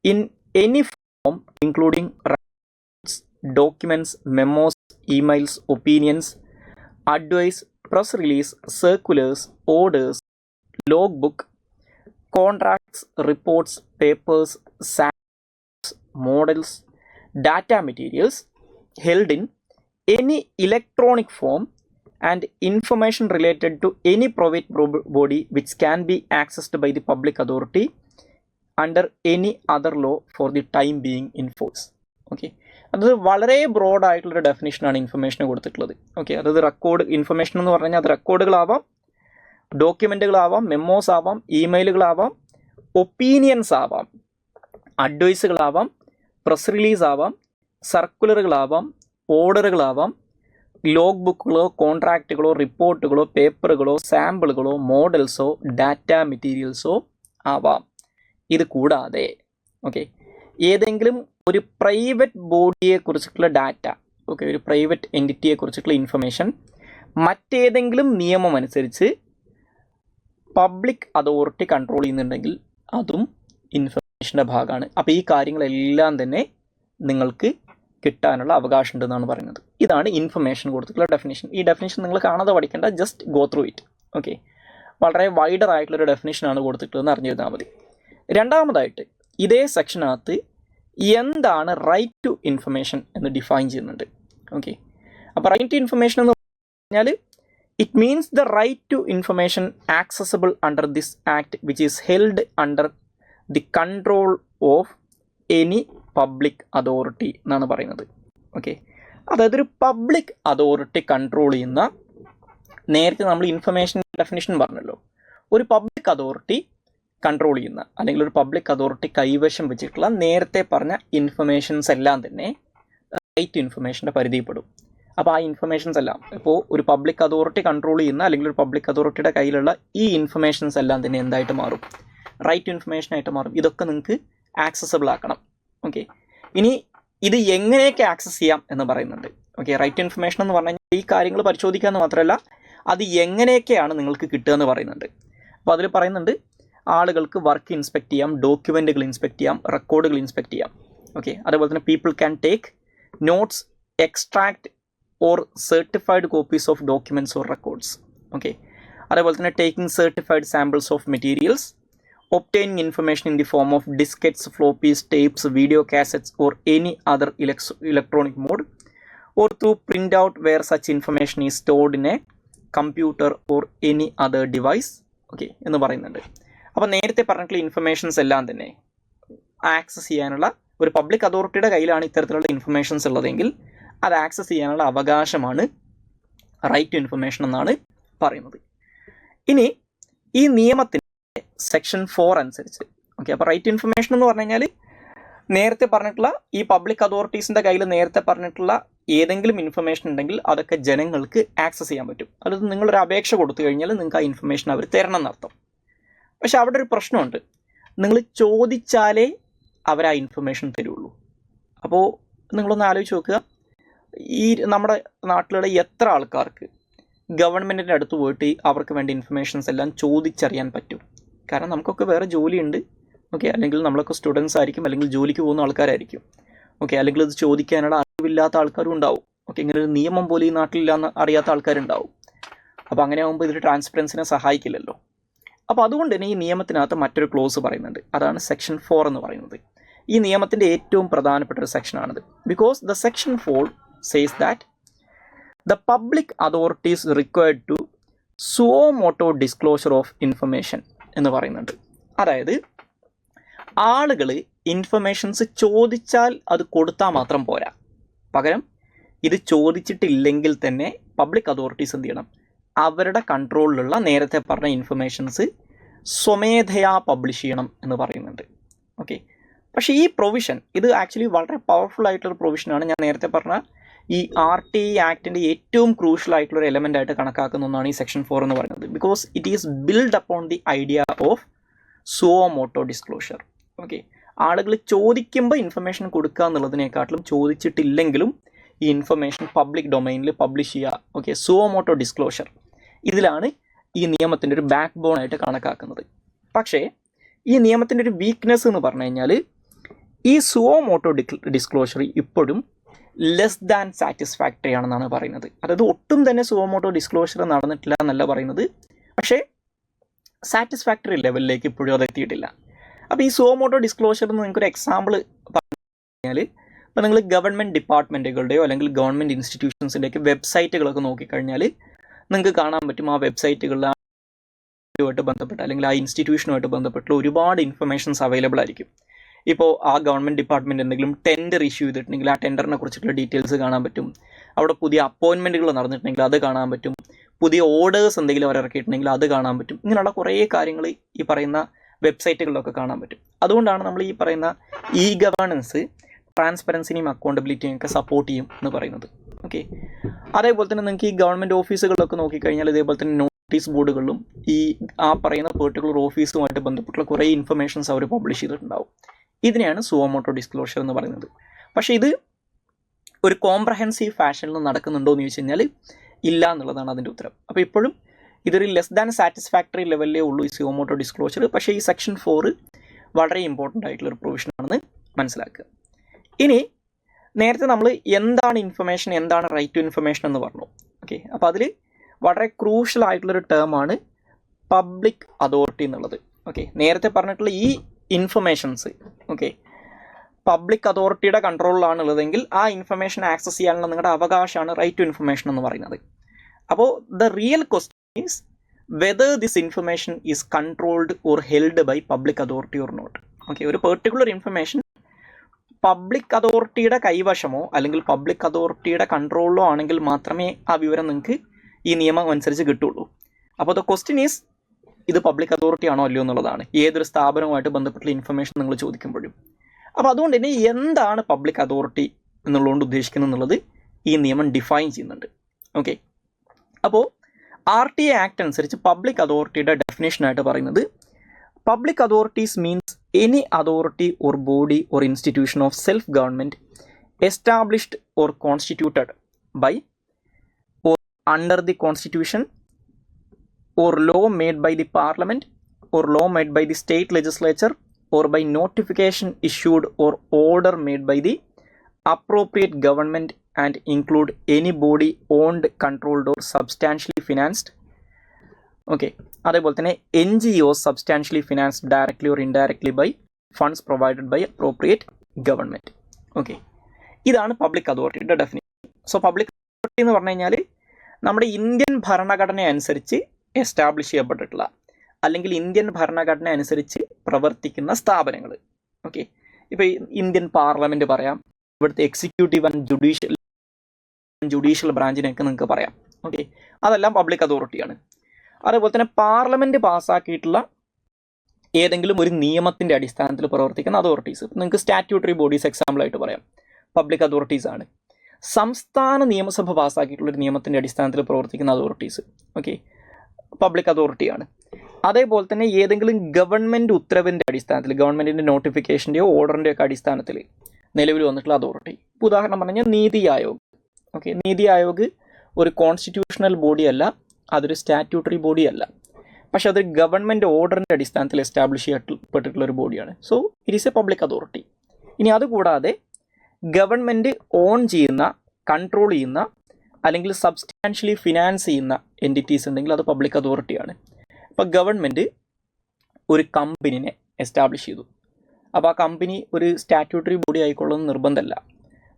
in any form including rights, documents, memos, emails, opinions, advice, press release, circulars, orders, log book, contracts, reports, papers, models, data materials held in any electronic form and information related to any private body which can be accessed by the public authority under any other law for the time being in force. Okay, അത് വളരെ ബ്രോഡായിട്ടുള്ളൊരു ഡെഫിനേഷനാണ് ഇൻഫർമേഷന് കൊടുത്തിട്ടുള്ളത്. Okay, അതായത് record information എന്ന് പറഞ്ഞു കഴിഞ്ഞാൽ അത് റെക്കോർഡുകളാവാം, ഡോക്യുമെൻറ്റുകളാവാം, memos ആവാം, ഇമെയിലുകളാവാം, opinions ആവാം, അഡ്വൈസുകളാവാം, പ്രസ് റിലീസ് ആവാം, സർക്കുലറുകളാവാം, ഓർഡറുകളാവാം, ലോഗ് ബുക്കുകളോ കോൺട്രാക്റ്റുകളോ റിപ്പോർട്ടുകളോ പേപ്പറുകളോ സാമ്പിളുകളോ മോഡൽസോ ഡാറ്റ മെറ്റീരിയൽസോ ആവാം. ഇത് കൂടാതെ ഓക്കെ ഏതെങ്കിലും ഒരു പ്രൈവറ്റ് ബോഡിയെക്കുറിച്ചിട്ടുള്ള ഡാറ്റ, ഓക്കെ, ഒരു പ്രൈവറ്റ് എൻറ്റിറ്റിയെക്കുറിച്ചിട്ടുള്ള ഇൻഫർമേഷൻ മറ്റേതെങ്കിലും നിയമം അനുസരിച്ച് പബ്ലിക് അതോറിറ്റി കൺട്രോൾ ചെയ്യുന്നുണ്ടെങ്കിൽ അതും ഇൻഫർമേഷൻ്റെ ഭാഗമാണ്. അപ്പോൾ ഈ കാര്യങ്ങളെല്ലാം തന്നെ നിങ്ങൾക്ക് കിട്ടാനുള്ള അവകാശം ഉണ്ടെന്നാണ് പറയുന്നത്. ഇതാണ് ഇൻഫർമേഷൻ കൊടുത്തിട്ടുള്ള ഡെഫിനേഷൻ. ഈ ഡെഫിനേഷൻ നിങ്ങൾ കാണാതെ പഠിക്കേണ്ട, just go through it. Okay, വളരെ വൈഡർ ആയിട്ടുള്ളൊരു ഡെഫിനേഷനാണ് കൊടുത്തിട്ടുള്ളതെന്ന് അറിഞ്ഞിരുന്നാൽ മതി. രണ്ടാമതായിട്ട് ഇതേ സെക്ഷനകത്ത് എന്താണ് റൈറ്റ് ടു ഇൻഫർമേഷൻ എന്ന് ഡിഫൈൻ ചെയ്യുന്നുണ്ട്. ഓക്കെ, അപ്പോൾ റൈറ്റ് ടു ഇൻഫർമേഷൻ എന്ന് പറഞ്ഞാൽ it means the right to information accessible under this act which is held under the control of any public authority എന്നാണ് പറയുന്നത്. ഓക്കെ, അതായത് ഒരു പബ്ലിക് അതോറിറ്റി കൺട്രോൾ ചെയ്യുന്ന, നേരത്തെ നമ്മൾ ഇൻഫർമേഷൻ ഡെഫിനിഷൻ പറഞ്ഞല്ലോ, ഒരു പബ്ലിക് അതോറിറ്റി കൺട്രോൾ ചെയ്യുന്ന അല്ലെങ്കിൽ ഒരു പബ്ലിക് അതോറിറ്റി കൈവശം വെച്ചിട്ടുള്ള നേരത്തെ പറഞ്ഞ ഇൻഫർമേഷൻസ് എല്ലാം തന്നെ റൈറ്റ് ഇൻഫർമേഷൻ്റെ പരിധിയിൽപ്പെടും. അപ്പോൾ ആ ഇൻഫർമേഷൻസ് എല്ലാം ഇപ്പോൾ ഒരു പബ്ലിക് അതോറിറ്റി കൺട്രോൾ ചെയ്യുന്ന അല്ലെങ്കിൽ ഒരു പബ്ലിക് അതോറിറ്റിയുടെ കയ്യിലുള്ള ഈ ഇൻഫർമേഷൻസ് എല്ലാം തന്നെ എന്തായിട്ട് മാറും? റൈറ്റ് ഇൻഫർമേഷനായിട്ട് മാറും. ഇതൊക്കെ നിങ്ങൾക്ക് ആക്സസബിൾ ആക്കണം. ഓക്കെ, ഇനി ഇത് എങ്ങനെയൊക്കെ ആക്സസ് ചെയ്യാം എന്ന് പറയുന്നുണ്ട്. ഓക്കെ, റൈറ്റ് ഇൻഫർമേഷൻ എന്ന് പറഞ്ഞു കഴിഞ്ഞാൽ ഈ കാര്യങ്ങൾ പരിശോധിക്കുക എന്ന് മാത്രമല്ല അത് എങ്ങനെയൊക്കെയാണ് നിങ്ങൾക്ക് കിട്ടുക എന്ന് പറയുന്നുണ്ട്. അപ്പോൾ അതിൽ പറയുന്നുണ്ട് ആളുകൾക്ക് വർക്ക് ഇൻസ്പെക്ട് ചെയ്യാം, ഡോക്യുമെൻറ്റുകൾ ഇൻസ്പെക്ട് ചെയ്യാം, റെക്കോർഡുകൾ ഇൻസ്പെക്ട് ചെയ്യാം. ഓക്കെ, അതേപോലെ തന്നെ people can take notes, extract or certified copies of documents or records. Okay, അതേപോലെ തന്നെ taking certified samples of materials, obtaining information in the form of diskettes, floppies, tapes, video cassettes or any other electronic mode, or through printout where such information is stored in a computer or any other device. Okay എന്ന് പറയുന്നുണ്ട്. അപ്പോൾ നേരത്തെ പറഞ്ഞിട്ടുള്ള informations എല്ലാം തന്നെ access ചെയ്യാനുള്ള ഒരു public അതോറിറ്റിയുടെ കയ്യിലാണ് ഇത്തരത്തിലുള്ള ഇൻഫർമേഷൻസ് ഉള്ളതെങ്കിൽ അത് ആക്സസ് ചെയ്യാനുള്ള അവകാശമാണ് റൈറ്റ് ടു ഇൻഫർമേഷൻ എന്നാണ് പറയുന്നത്. ഇനി ഈ നിയമത്തിന് സെക്ഷൻ 4 അനുസരിച്ച് ഓക്കെ, അപ്പോൾ റൈറ്റ് ഇൻഫർമേഷൻ എന്ന് പറഞ്ഞു കഴിഞ്ഞാൽ നേരത്തെ പറഞ്ഞിട്ടുള്ള ഈ പബ്ലിക് അതോറിറ്റീസിൻ്റെ കയ്യിൽ നേരത്തെ പറഞ്ഞിട്ടുള്ള ഏതെങ്കിലും ഇൻഫർമേഷൻ ഉണ്ടെങ്കിൽ അതൊക്കെ ജനങ്ങൾക്ക് ആക്സസ് ചെയ്യാൻ പറ്റും. അത് നിങ്ങളൊരു അപേക്ഷ കൊടുത്തു കഴിഞ്ഞാൽ നിങ്ങൾക്ക് ആ ഇൻഫർമേഷൻ അവർ തരണം എന്നർത്ഥം. പക്ഷെ അവിടെ ഒരു പ്രശ്നമുണ്ട്, നിങ്ങൾ ചോദിച്ചാലേ അവർ ആ ഇൻഫർമേഷൻ തരുള്ളൂ. അപ്പോൾ നിങ്ങളൊന്ന് ആലോചിച്ച് നോക്കുക, ഈ നമ്മുടെ നാട്ടിലുള്ള എത്ര ആൾക്കാർക്ക് ഗവൺമെൻറ്റിൻ്റെ അടുത്ത് പോയിട്ട് അവർക്ക് വേണ്ട ഇൻഫർമേഷൻസ് എല്ലാം ചോദിച്ചറിയാൻ പറ്റും? കാരണം നമുക്കൊക്കെ വേറെ ജോലിയുണ്ട്. ഓക്കെ, അല്ലെങ്കിൽ നമ്മളൊക്കെ സ്റ്റുഡൻസ് ആയിരിക്കും, അല്ലെങ്കിൽ ജോലിക്ക് പോകുന്ന ആൾക്കാരായിരിക്കും. ഓക്കെ, അല്ലെങ്കിൽ ഇത് ചോദിക്കാനുള്ള അറിവില്ലാത്ത ആൾക്കാരും ഉണ്ടാവും. ഓക്കെ, ഇങ്ങനെ ഒരു നിയമം പോലും ഈ നാട്ടിലില്ലാന്ന് അറിയാത്ത ആൾക്കാരുണ്ടാവും. അപ്പോൾ അങ്ങനെ ആകുമ്പോൾ ഇതിൽ ട്രാൻസ്പെറൻസിനെ സഹായിക്കില്ലല്ലോ. അപ്പോൾ അതുകൊണ്ട് തന്നെ ഈ നിയമത്തിനകത്ത് മറ്റൊരു ക്ലോസ് പറയുന്നുണ്ട്, അതാണ് സെക്ഷൻ 4 എന്ന് പറയുന്നത്. ഈ നിയമത്തിൻ്റെ ഏറ്റവും പ്രധാനപ്പെട്ട ഒരു സെക്ഷനാണിത്. Because the section 4 says that the public authority is required to suo motu disclosure of information എന്ന് പറയുന്നുണ്ട്. അതായത് ആളുകൾ ഇൻഫർമേഷൻസ് ചോദിച്ചാൽ അത് കൊടുത്താൽ മാത്രം പോരാ, പകരം ഇത് ചോദിച്ചിട്ടില്ലെങ്കിൽ തന്നെ പബ്ലിക് അതോറിറ്റീസ് എന്ത് ചെയ്യണം? അവരുടെ കൺട്രോളിലുള്ള നേരത്തെ പറഞ്ഞ ഇൻഫർമേഷൻസ് സ്വമേധയാ പബ്ലിഷ് ചെയ്യണം എന്ന് പറയുന്നുണ്ട്. ഓക്കെ, പക്ഷേ ഈ പ്രൊവിഷൻ ഇത് ആക്ച്വലി വളരെ പവർഫുൾ ആയിട്ടുള്ളൊരു പ്രൊവിഷനാണ്. ഞാൻ നേരത്തെ പറഞ്ഞ ഈ RTI ആക്ടിൻ്റെ ഏറ്റവും ക്രൂഷ്യൽ ആയിട്ടുള്ള ഒരു എലമെൻ്റ് ആയിട്ട് കണക്കാക്കുന്ന ഒന്നാണ് ഈ സെക്ഷൻ 4 എന്ന് പറയുന്നത്. Because it is build upon the idea of suo motu disclosure. Okay, ആളുകൾ ചോദിക്കുമ്പോൾ ഇൻഫർമേഷൻ കൊടുക്കുക എന്നുള്ളതിനെക്കാട്ടിലും ചോദിച്ചിട്ടില്ലെങ്കിലും ഈ ഇൻഫർമേഷൻ പബ്ലിക് ഡൊമൈനിൽ പബ്ലിഷ് ചെയ്യുക. ഓക്കെ, സുവോ മോട്ടോ ഡിസ്ക്ലോഷർ ഇതിലാണ് ഈ നിയമത്തിൻ്റെ ഒരു ബാക്ക് ബോൺ ആയിട്ട് കണക്കാക്കുന്നത്. പക്ഷേ ഈ നിയമത്തിൻ്റെ ഒരു വീക്ക്നെസ് എന്ന് പറഞ്ഞു കഴിഞ്ഞാൽ ഈ സുവോ മോട്ടോ ഡിസ്ക്ലോഷർ ഇപ്പോഴും ലെസ് ദാൻ സാറ്റിസ്ഫാക്ടറി ആണെന്നാണ് പറയുന്നത്. അതായത് ഒട്ടും തന്നെ സുവോ മോട്ടോ ഡിസ്ക്ലോഷർ നടന്നിട്ടില്ല എന്നല്ല പറയുന്നത്, പക്ഷേ സാറ്റിസ്ഫാക്ടറി ലെവലിലേക്ക് ഇപ്പോഴും അത് എത്തിയിട്ടില്ല. അപ്പോൾ ഈ സുവോ മോട്ടോ ഡിസ്ക്ലോഷർ എന്ന് നിങ്ങൾക്കൊരു എക്സാമ്പിൾ പറഞ്ഞു കഴിഞ്ഞാൽ, ഇപ്പോൾ നിങ്ങൾ ഗവൺമെൻറ് ഡിപ്പാർട്ട്മെൻറ്റുകളുടെയോ അല്ലെങ്കിൽ ഗവൺമെൻറ് ഇൻസ്റ്റിറ്റ്യൂഷൻസിൻ്റെയൊക്കെ വെബ്സൈറ്റുകളൊക്കെ നോക്കിക്കഴിഞ്ഞാൽ നിങ്ങൾക്ക് കാണാൻ പറ്റും ആ വെബ്സൈറ്റുകളിൽ ആയിട്ട് ബന്ധപ്പെട്ട അല്ലെങ്കിൽ ആ ഇൻസ്റ്റിറ്റ്യൂഷനുമായിട്ട് ബന്ധപ്പെട്ടുള്ള ഒരുപാട് ഇൻഫർമേഷൻസ് അവൈലബിൾ ആയിരിക്കും. ഇപ്പോൾ ആ ഗവൺമെൻറ് ഡിപ്പാർട്ട്മെൻറ്റ് എന്തെങ്കിലും ടെൻഡർ ഇഷ്യൂ ചെയ്തിട്ടുണ്ടെങ്കിൽ ആ ടെൻഡറിനെ കുറിച്ചിട്ടുള്ള ഡീറ്റെയിൽസ് കാണാൻ പറ്റും. അവിടെ പുതിയ അപ്പോയിൻമെൻറ്റുകൾ നടന്നിട്ടുണ്ടെങ്കിൽ അത് കാണാൻ പറ്റും. പുതിയ ഓർഡേഴ്സ് എന്തെങ്കിലും അവർ ഇറക്കിയിട്ടുണ്ടെങ്കിൽ അത് കാണാൻ പറ്റും. ഇങ്ങനെയുള്ള കുറേ കാര്യങ്ങൾ ഈ പറയുന്ന വെബ്സൈറ്റുകളിലൊക്കെ കാണാൻ പറ്റും. അതുകൊണ്ടാണ് നമ്മൾ ഈ പറയുന്ന ഇ ഗവേണൻസ് ട്രാൻസ്പെറൻസിനെയും അക്കൗണ്ടബിലിറ്റിയും ഒക്കെ സപ്പോർട്ട് ചെയ്യും എന്ന് പറയുന്നത്. ഓക്കെ, അതേപോലെ തന്നെ നിങ്ങൾക്ക് ഈ ഗവൺമെൻറ് ഓഫീസുകളിലൊക്കെ നോക്കിക്കഴിഞ്ഞാൽ ഇതേപോലെ തന്നെ നോട്ടീസ് ബോർഡുകളിലും ഈ ആ പറയുന്ന പെർട്ടിക്കുലർ ഓഫീസുമായിട്ട് ബന്ധപ്പെട്ടുള്ള കുറേ ഇൻഫർമേഷൻസ് അവർ പബ്ലിഷ് ചെയ്തിട്ടുണ്ടാവും. ഇതിനെയാണ് സുവോ മോട്ടോ ഡിസ്ക്ലോഷർ എന്ന് പറയുന്നത്. പക്ഷേ ഇത് ഒരു കോംപ്രഹെൻസീവ് ഫാഷനിൽ നടക്കുന്നുണ്ടോ എന്ന് ചോദിച്ചു കഴിഞ്ഞാൽ ഇല്ല എന്നുള്ളതാണ് അതിൻ്റെ ഉത്തരം. അപ്പോൾ ഇപ്പോഴും ഇതൊരു ലെസ് ദാൻ സാറ്റിസ്ഫാക്ടറി ലെവലിലേ ഉള്ളൂ ഈ സുവോ മോട്ടോ ഡിസ്ക്ലോഷർ. പക്ഷേ ഈ സെക്ഷൻ 4 വളരെ ഇമ്പോർട്ടൻ്റ് ആയിട്ടുള്ളൊരു പ്രൊവിഷനാണെന്ന് മനസ്സിലാക്കുക. ഇനി നേരത്തെ നമ്മൾ എന്താണ് ഇൻഫർമേഷൻ, എന്താണ് റൈറ്റ് ടു ഇൻഫർമേഷൻ എന്ന് പറഞ്ഞു. ഓക്കെ, അപ്പോൾ അതിൽ വളരെ ക്രൂഷ്യൽ ആയിട്ടുള്ളൊരു ടേമാണ് പബ്ലിക് അതോറിറ്റി എന്നുള്ളത്. ഓക്കെ, നേരത്തെ പറഞ്ഞിട്ടുള്ള ഈ ഇൻഫർമേഷൻസ് ഓക്കെ പബ്ലിക് അതോറിറ്റിയുടെ കൺട്രോളിലാണ് ഉള്ളതെങ്കിൽ ആ ഇൻഫർമേഷൻ ആക്സസ് ചെയ്യാനുള്ള നിങ്ങളുടെ അവകാശമാണ് റൈറ്റ് ടു ഇൻഫർമേഷൻ എന്ന് പറയുന്നത്. അപ്പോൾ the real question is whether this information is controlled or held by public authority or not. Okay, ഒരു പെർട്ടിക്കുലർ ഇൻഫർമേഷൻ പബ്ലിക് അതോറിറ്റിയുടെ കൈവശമോ അല്ലെങ്കിൽ പബ്ലിക് അതോറിറ്റിയുടെ കൺട്രോളിലോ ആണെങ്കിൽ മാത്രമേ ആ വിവരം നിങ്ങൾക്ക് ഈ നിയമം അനുസരിച്ച് കിട്ടുള്ളൂ. അപ്പോൾ ദ ക്വസ്റ്റ്യൻ ഈസ് ഇത് പബ്ലിക് അതോറിറ്റി ആണോ അല്ലയോ എന്നുള്ളതാണ്, ഏതൊരു സ്ഥാപനവുമായിട്ട് ബന്ധപ്പെട്ടുള്ള ഇൻഫർമേഷൻ നിങ്ങൾ ചോദിക്കുമ്പോഴും. അപ്പോൾ അതുകൊണ്ട് തന്നെ എന്താണ് പബ്ലിക് അതോറിറ്റി എന്നുള്ളതുകൊണ്ട് ഉദ്ദേശിക്കുന്നത് എന്നുള്ളത് ഈ നിയമം ഡിഫൈൻ ചെയ്യുന്നുണ്ട്. ഓക്കെ, അപ്പോൾ RTA ആക്ട് അനുസരിച്ച് പബ്ലിക് അതോറിറ്റിയുടെ ഡെഫിനേഷനായിട്ട് പറയുന്നത് public authorities means any authority or body or institution of self government established or constituted by or under the constitution or law made by the parliament or law made by the state legislature or by notification issued or order made by the appropriate government and include any body owned, controlled or substantially financed. Okay, അതേപോലെ തന്നെ NGOs substantially financed directly or indirectly by funds provided by appropriate government. Okay, ഇതാണ് public അതോറിറ്റിയുടെ definition. So public authority എന്ന് പറഞ്ഞു കഴിഞ്ഞാൽ നമ്മുടെ Indian ഭരണഘടന അനുസരിച്ച് എസ്റ്റാബ്ലിഷ് ചെയ്യപ്പെട്ടിട്ടുള്ള അല്ലെങ്കിൽ ഇന്ത്യൻ ഭരണഘടന അനുസരിച്ച് പ്രവർത്തിക്കുന്ന സ്ഥാപനങ്ങൾ. ഓക്കെ, ഇപ്പോൾ ഇന്ത്യൻ പാർലമെൻറ്റ് പറയാം, ഇവിടുത്തെ എക്സിക്യൂട്ടീവ് ആൻഡ് ജുഡീഷ്യൽ ബ്രാഞ്ചിനെയൊക്കെ നിങ്ങൾക്ക് പറയാം. ഓക്കെ, അതെല്ലാം പബ്ലിക് അതോറിറ്റിയാണ്. അതേപോലെ തന്നെ പാർലമെൻറ്റ് പാസ്സാക്കിയിട്ടുള്ള ഏതെങ്കിലും ഒരു നിയമത്തിൻ്റെ അടിസ്ഥാനത്തിൽ പ്രവർത്തിക്കുന്ന അതോറിറ്റീസ്, നിങ്ങൾക്ക് സ്റ്റാറ്റ്യൂട്ടറി ബോഡീസ് എക്സാമ്പിളായിട്ട് പറയാം, പബ്ലിക് അതോറിറ്റീസ് ആണ്. സംസ്ഥാന നിയമസഭ പാസ്സാക്കിയിട്ടുള്ളൊരു നിയമത്തിൻ്റെ അടിസ്ഥാനത്തിൽ പ്രവർത്തിക്കുന്ന അതോറിറ്റീസ്, ഓക്കെ, പബ്ലിക് അതോറിറ്റിയാണ്. അതേപോലെ തന്നെ ഏതെങ്കിലും ഗവൺമെൻറ് ഉത്തരവിൻ്റെ അടിസ്ഥാനത്തിൽ, ഗവൺമെൻറ്റിൻ്റെ നോട്ടിഫിക്കേഷൻ്റെയോ ഓർഡറിൻ്റെയോ ഒക്കെ അടിസ്ഥാനത്തിൽ നിലവിൽ വന്നിട്ടുള്ള അതോറിറ്റി. ഇപ്പോൾ ഉദാഹരണം പറഞ്ഞാൽ നീതി ആയോഗ്. ഓക്കെ, നീതി ആയോഗ് ഒരു കോൺസ്റ്റിറ്റ്യൂഷണൽ ബോഡി അല്ല, അതൊരു സ്റ്റാറ്റ്യൂട്ടറി ബോഡി അല്ല, പക്ഷെ അതൊരു ഗവൺമെൻറ് ഓർഡറിൻ്റെ അടിസ്ഥാനത്തിൽ എസ്റ്റാബ്ലിഷ് ചെയ്യപ്പെട്ടിട്ടുള്ള ഒരു ബോഡിയാണ്. So it is a public authority. ഇനി അതുകൂടാതെ ഗവൺമെൻറ് ഓൺ ചെയ്യുന്ന, കൺട്രോൾ ചെയ്യുന്ന അല്ലെങ്കിൽ സബ്സ്റ്റാൻഷ്യലി ഫിനാൻസ് ചെയ്യുന്ന എൻറ്റിറ്റീസ് ഉണ്ടെങ്കിൽ അത് പബ്ലിക് അതോറിറ്റിയാണ്. ഇപ്പോൾ ഗവൺമെൻറ് ഒരു കമ്പനിനെ എസ്റ്റാബ്ലിഷ് ചെയ്തു. അപ്പോൾ ആ കമ്പനി ഒരു സ്റ്റാറ്റ്യൂട്ടറി ബോഡി ആയിക്കൊള്ളുന്ന നിർബന്ധമല്ല.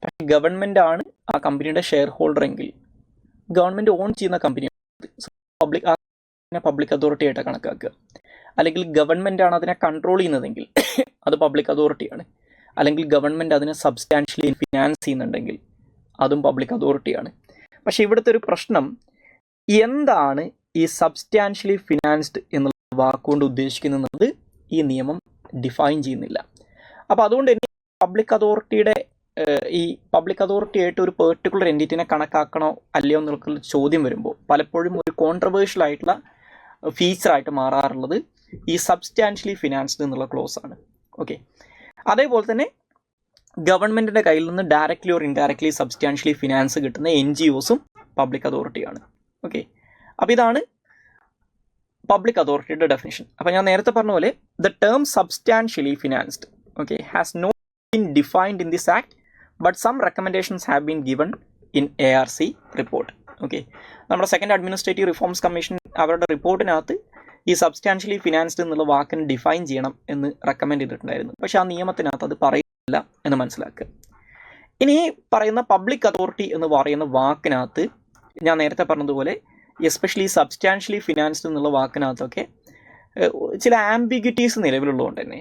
പക്ഷേ ഗവൺമെൻറ് ആണ് ആ കമ്പനിയുടെ ഷെയർ ഹോൾഡർ എങ്കിൽ ഗവൺമെൻറ് ഓൺ ചെയ്യുന്ന കമ്പനി പബ്ലിക് അതോറിറ്റി ആയിട്ട് കണക്കാക്കുക. അല്ലെങ്കിൽ ഗവൺമെൻറ് ആണ് അതിനെ കൺട്രോൾ ചെയ്യുന്നതെങ്കിൽ അത് പബ്ലിക് അതോറിറ്റിയാണ്. അല്ലെങ്കിൽ ഗവൺമെൻറ് അതിനെ സബ്സ്റ്റാൻഷ്യലി ഫിനാൻസ് ചെയ്യുന്നുണ്ടെങ്കിൽ അതും പബ്ലിക് അതോറിറ്റിയാണ്. പക്ഷേ ഇവിടുത്തെ ഒരു പ്രശ്നം, എന്താണ് ഈ സബ്സ്റ്റാൻഷ്യലി ഫിനാൻസ്ഡ് എന്നുള്ള വാക്കുകൊണ്ട് ഉദ്ദേശിക്കുന്നത് ഈ നിയമം ഡിഫൈൻ ചെയ്യുന്നില്ല. അപ്പോൾ അതുകൊണ്ട് തന്നെ പബ്ലിക് അതോറിറ്റി ആയിട്ട് ഒരു പെർട്ടിക്കുലർ എൻറ്റിറ്റിനെ കണക്കാക്കണോ അല്ലയോ എന്നുള്ള ചോദ്യം വരുമ്പോൾ പലപ്പോഴും ഒരു കോൺട്രവേഴ്ഷ്യൽ ആയിട്ടുള്ള ഫീച്ചറായിട്ട് മാറാറുള്ളത് ഈ സബ്സ്റ്റാൻഷ്യലി ഫിനാൻസ്ഡ് എന്നുള്ള ക്ലോസ് ആണ്. ഓക്കെ, അതേപോലെ തന്നെ ഗവൺമെൻറ്റിൻ്റെ കയ്യിൽ നിന്ന് directly or indirectly substantially finance കിട്ടുന്ന NGOസും പബ്ലിക് അതോറിറ്റിയാണ്. ഓക്കെ, അപ്പോൾ ഇതാണ് പബ്ലിക് അതോറിറ്റിയുടെ ഡെഫിനിഷൻ. അപ്പോൾ ഞാൻ നേരത്തെ പറഞ്ഞ പോലെ the term substantially financed, okay, has not been defined in this act but some recommendations have been given in ARC report. Okay, നമ്മുടെ സെക്കൻഡ് അഡ്മിനിസ്ട്രേറ്റീവ് റിഫോംസ് കമ്മീഷൻ അവരുടെ റിപ്പോർട്ടിനകത്ത് ഈ സബ്സ്റ്റാൻഷ്യലി ഫിനാൻസ്ഡ് എന്നുള്ള വാക്കിന് ഡിഫൈൻ ചെയ്യണം എന്ന് റെക്കമെൻഡ് ചെയ്തിട്ടുണ്ടായിരുന്നു. പക്ഷേ ആ നിയമത്തിനകത്ത് അത് പറയുന്നില്ല എന്ന് മനസ്സിലാക്കുക. ഇനി പറയുന്ന പബ്ലിക് അതോറിറ്റി എന്ന് പറയുന്ന വാക്കിനകത്ത് ഞാൻ നേരത്തെ പറഞ്ഞതുപോലെ എസ്പെഷ്യലി സബ്സ്റ്റാൻഷ്യലി ഫിനാൻസ്ഡ് എന്നുള്ള വാക്കിനകത്തൊക്കെ ചില ആംബിഗ്വിറ്റീസ് നിലവിലുള്ളതുകൊണ്ട് തന്നെ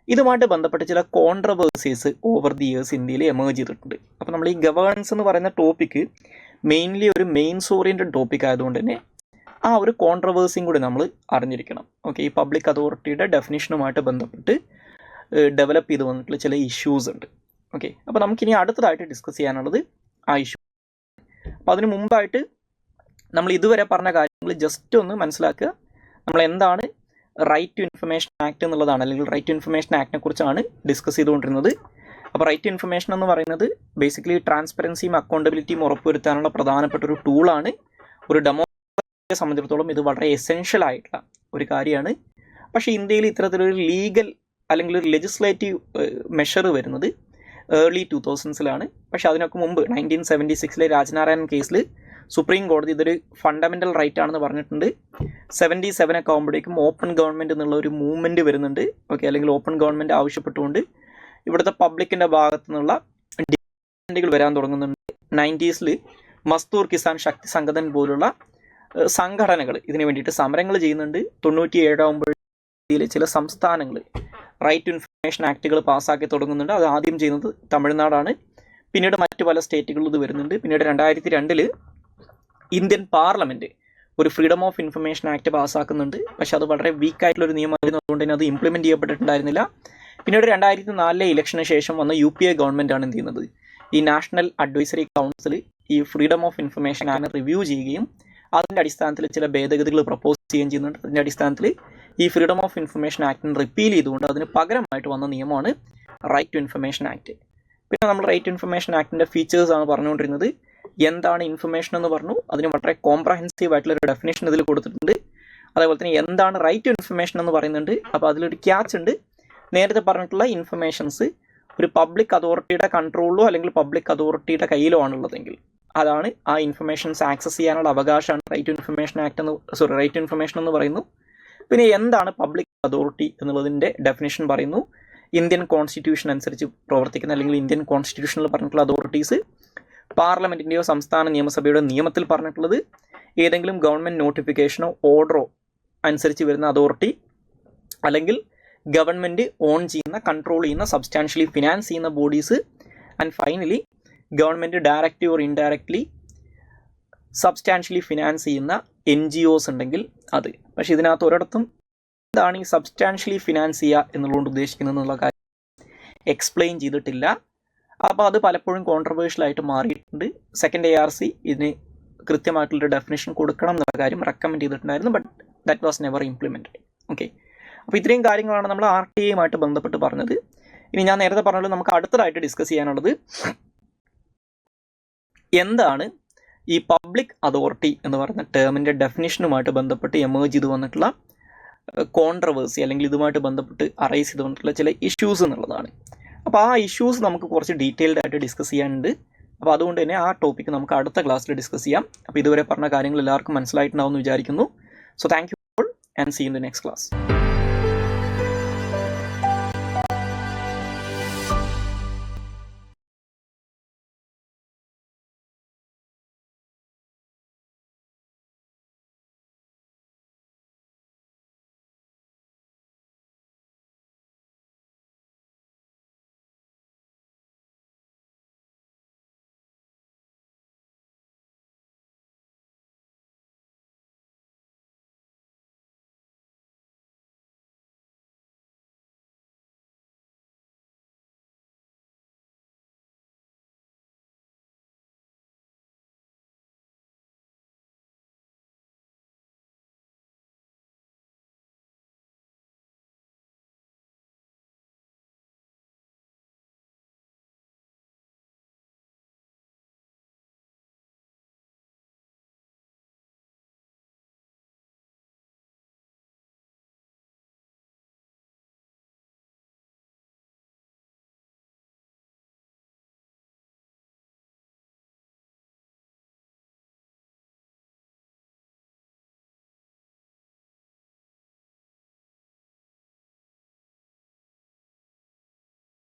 ഇതുമായിട്ട് ബന്ധപ്പെട്ട് ചില കോൺട്രവേഴ്സീസ് ഓവർ ദി ഇയേഴ്സ് ഇന്ത്യയിൽ എമേർജ് ചെയ്തിട്ടുണ്ട്. അപ്പോൾ നമ്മൾ ഈ ഗവേണൻസ് എന്ന് പറയുന്ന ടോപ്പിക്ക് മെയിൻലി ഒരു മെയിൻസ് ഓറിയൻറ്റഡ് ടോപ്പിക് ആയതുകൊണ്ട് തന്നെ ആ ഒരു കോൺട്രവേഴ്സിയും കൂടി നമ്മൾ അറിഞ്ഞിരിക്കണം. ഓക്കെ, ഈ പബ്ലിക് അതോറിറ്റിയുടെ ഡെഫിനിഷനുമായിട്ട് ബന്ധപ്പെട്ട് ഡെവലപ്പ് ചെയ്ത് വന്നിട്ടുള്ള ചില ഇഷ്യൂസ് ഉണ്ട്. ഓക്കെ, അപ്പോൾ നമുക്കിനി അടുത്തതായിട്ട് ഡിസ്കസ് ചെയ്യാനുള്ളത് ആ ഇഷ്യൂ. അപ്പോൾ അതിന് മുമ്പായിട്ട് നമ്മൾ ഇതുവരെ പറഞ്ഞ കാര്യങ്ങൾ ജസ്റ്റ് ഒന്ന് മനസ്സിലാക്കുക. നമ്മൾ എന്താണ് റൈറ്റ് ടു ഇൻഫർമേഷൻ ആക്ട് എന്നുള്ളതാണ്, അല്ലെങ്കിൽ റൈറ്റ് ടു ഇൻഫർമേഷൻ ആക്ടിനെ കുറിച്ചാണ് ഡിസ്കസ് ചെയ്തുകൊണ്ടിരുന്നത്. അപ്പോൾ റൈറ്റ് ടു ഇൻഫർമേഷൻ എന്ന് പറയുന്നത് ബേസിക്കലി ട്രാൻസ്പെറൻസിയും അക്കൗണ്ടബിലിറ്റിയും ഉറപ്പുവരുത്താനുള്ള പ്രധാനപ്പെട്ട ഒരു ടൂളാണ്. ഒരു ഡെമോക്രസിയെ സംബന്ധിച്ചിടത്തോളം ഇത് വളരെ എസെൻഷ്യൽ ആയിട്ടുള്ള ഒരു കാര്യമാണ്. പക്ഷേ ഇന്ത്യയിൽ ഇത്തരത്തിലൊരു ലീഗൽ അല്ലെങ്കിൽ ഒരു ലെജിസ്ലേറ്റീവ് മെഷർ വരുന്നത് ഏർലി 2000s പക്ഷേ അതിനൊക്കെ മുമ്പ് 1976 രാജനാരായണൻ കേസിൽ സുപ്രീം കോടതി ഇതൊരു ഫണ്ടമെൻ്റൽ റൈറ്റ് ആണെന്ന് പറഞ്ഞിട്ടുണ്ട്. 77 ഒക്കെ ആകുമ്പോഴേക്കും ഓപ്പൺ ഗവൺമെൻറ് എന്നുള്ള ഒരു മൂവ്മെൻറ്റ് വരുന്നുണ്ട്. ഓക്കെ, അല്ലെങ്കിൽ ഓപ്പൺ ഗവൺമെൻറ് ആവശ്യപ്പെട്ടുകൊണ്ട് ഇവിടുത്തെ പബ്ലിക്കിൻ്റെ ഭാഗത്തു നിന്നുള്ള ഡിമാൻഡുകൾ വരാൻ തുടങ്ങുന്നുണ്ട്. 90s മസ്തൂർ കിസാൻ ശക്തി സംഘടന പോലുള്ള സംഘടനകൾ ഇതിനു വേണ്ടിയിട്ട് സമരങ്ങൾ ചെയ്യുന്നുണ്ട്. 97 ആകുമ്പോഴേക്കും ചില സംസ്ഥാനങ്ങൾ റൈറ്റ് ടു ഇൻഫർമേഷൻ ആക്ടുകൾ പാസ്സാക്കി തുടങ്ങുന്നുണ്ട്. അത് ആദ്യം ചെയ്യുന്നത് തമിഴ്നാടാണ്, പിന്നീട് മറ്റു പല സ്റ്റേറ്റുകളിൽ ഇത് വരുന്നുണ്ട്. പിന്നീട് 2002 ഇന്ത്യൻ പാർലമെൻറ്റ് ഒരു ഫ്രീഡം ഓഫ് ഇൻഫർമേഷൻ ആക്ട് പാസ്സാക്കുന്നുണ്ട്. പക്ഷെ അത് വളരെ വീക്കായിട്ടുള്ളൊരു നിയമമായിരുന്നു, അതുകൊണ്ട് തന്നെ അത് ഇംപ്ലിമെൻറ്റ് ചെയ്യപ്പെട്ടിട്ടുണ്ടായിരുന്നില്ല. പിന്നീട് 2004 ഇലക്ഷന് ശേഷം വന്ന UPA ഗവൺമെൻറ്റാണ് എന്ത് ചെയ്യുന്നത്, ഈ നാഷണൽ അഡ്വൈസറി കൗൺസിൽ ഈ freedom of information act review ചെയ്യുകയും അതിൻ്റെ അടിസ്ഥാനത്തിൽ ചില ഭേദഗതികൾ പ്രപ്പോസ് ചെയ്യുകയും ചെയ്യുന്നുണ്ട്. അതിൻ്റെ അടിസ്ഥാനത്തിൽ ഈ ഫ്രീഡം ഓഫ് ഇൻഫർമേഷൻ ആക്ടിന് റിപ്പീൽ ചെയ്തുകൊണ്ട് അതിന് പകരമായിട്ട് വന്ന നിയമമാണ് റൈറ്റ് ടു ഇൻഫർമേഷൻ ആക്ട്. പിന്നെ നമ്മൾ റൈറ്റ് ടു ഇൻഫർമേഷൻ ആക്ടിൻ്റെ ഫീച്ചേഴ്സ് ആണ് പറഞ്ഞുകൊണ്ടിരുന്നത്. എന്താണ് ഇൻഫർമേഷൻ എന്ന് പറഞ്ഞു, അതിന് വളരെ കോംപ്രഹെൻസീവ് ആയിട്ടുള്ളൊരു ഡെഫിനേഷൻ ഇതിൽ കൊടുത്തിട്ടുണ്ട്. അതേപോലെ തന്നെ എന്താണ് റൈറ്റ് ടു ഇൻഫർമേഷൻ എന്ന് പറയുന്നുണ്ട്. അപ്പോൾ അതിലൊരു ക്യാച്ച് ഉണ്ട്. നേരത്തെ പറഞ്ഞിട്ടുള്ള ഇൻഫർമേഷൻസ് ഒരു പബ്ലിക് അതോറിറ്റിയുടെ കൺട്രോളിലോ അല്ലെങ്കിൽ പബ്ലിക് അതോറിറ്റിയുടെ കയ്യിലോ ആണുള്ളതെങ്കിൽ അതാണ് ആ ഇൻഫർമേഷൻസ് ആക്സസ് ചെയ്യാനുള്ള അവകാശമാണ് right to information act right to information എന്ന് പറയുന്നു. പിന്നെ എന്താണ് പബ്ലിക് അതോറിറ്റി എന്നുള്ളതിൻ്റെ ഡെഫിനേഷൻ പറയുന്നു. ഇന്ത്യൻ കോൺസ്റ്റിറ്റ്യൂഷൻ അനുസരിച്ച് പ്രവർത്തിക്കുന്ന അല്ലെങ്കിൽ ഇന്ത്യൻ കോൺസ്റ്റിറ്റ്യൂഷനിൽ പറഞ്ഞിട്ടുള്ള അതോറിറ്റീസ്, പാർലമെൻറ്റിൻ്റെയോ സംസ്ഥാന നിയമസഭയുടെ നിയമത്തിൽ പറഞ്ഞിട്ടുള്ളത്, ഏതെങ്കിലും ഗവൺമെൻറ് നോട്ടിഫിക്കേഷനോ ഓർഡറോ അനുസരിച്ച് വരുന്ന അതോറിറ്റി, അല്ലെങ്കിൽ ഗവൺമെൻറ് ഓൺ ചെയ്യുന്ന കൺട്രോൾ ചെയ്യുന്ന സബ്സ്റ്റാൻഷ്യലി ഫിനാൻസ് ചെയ്യുന്ന bodies, and finally government directly or indirectly substantially finance ചെയ്യുന്ന NGOs ഉണ്ടെങ്കിൽ അത്. പക്ഷേ ഇതിനകത്ത് ഒരിടത്തും എന്താണ് ഈ സബ്സ്റ്റാൻഷ്യലി ഫിനാൻസ് ചെയ്യുക എന്നുള്ളതുകൊണ്ട് ഉദ്ദേശിക്കുന്നത് എന്നുള്ള കാര്യം എക്സ്പ്ലെയിൻ ചെയ്തിട്ടില്ല. അപ്പോൾ അത് പലപ്പോഴും കോൺട്രവേഴ്ഷ്യലായിട്ട് മാറിയിട്ടുണ്ട്. സെക്കൻഡ് ARC ഇതിന് കൃത്യമായിട്ടുള്ളൊരു ഡെഫിനേഷൻ കൊടുക്കണം എന്നുള്ള കാര്യം റെക്കമെൻഡ് ചെയ്തിട്ടുണ്ടായിരുന്നു. But that was never implemented. Okay, അപ്പോൾ ഇത്രയും കാര്യങ്ങളാണ് നമ്മൾ RTA ബന്ധപ്പെട്ട് പറഞ്ഞത്. ഇനി ഞാൻ നേരത്തെ പറഞ്ഞത് നമുക്ക് അടുത്തതായിട്ട് ഡിസ്കസ് ചെയ്യാനുള്ളത് എന്താണ് ഈ പബ്ലിക് അതോറിറ്റി എന്ന് പറയുന്ന ടേമിൻ്റെ ഡെഫിനേഷനുമായിട്ട് ബന്ധപ്പെട്ട് എമേർജ് ചെയ്ത് വന്നിട്ടുള്ള കോൺട്രവേഴ്സി അല്ലെങ്കിൽ ഇതുമായിട്ട് ബന്ധപ്പെട്ട് അറൈസ് ചെയ്ത് വന്നിട്ടുള്ള ചില ഇഷ്യൂസ് എന്നുള്ളതാണ്. അപ്പോൾ ആ ഇഷ്യൂസ് നമുക്ക് കുറച്ച് ഡീറ്റെയിൽഡ് ആയിട്ട് ഡിസ്കസ് ചെയ്യാനുണ്ട്. അപ്പോൾ അതുകൊണ്ട് തന്നെ ആ ടോപ്പിക്ക് നമുക്ക് അടുത്ത ക്ലാസ്സിൽ ഡിസ്കസ് ചെയ്യാം. അപ്പോൾ ഇതുവരെ പറഞ്ഞ കാര്യങ്ങൾ എല്ലാവർക്കും മനസ്സിലായിട്ടുണ്ടാവും എന്ന് വിചാരിക്കുന്നു. So thank you all and see in the next class.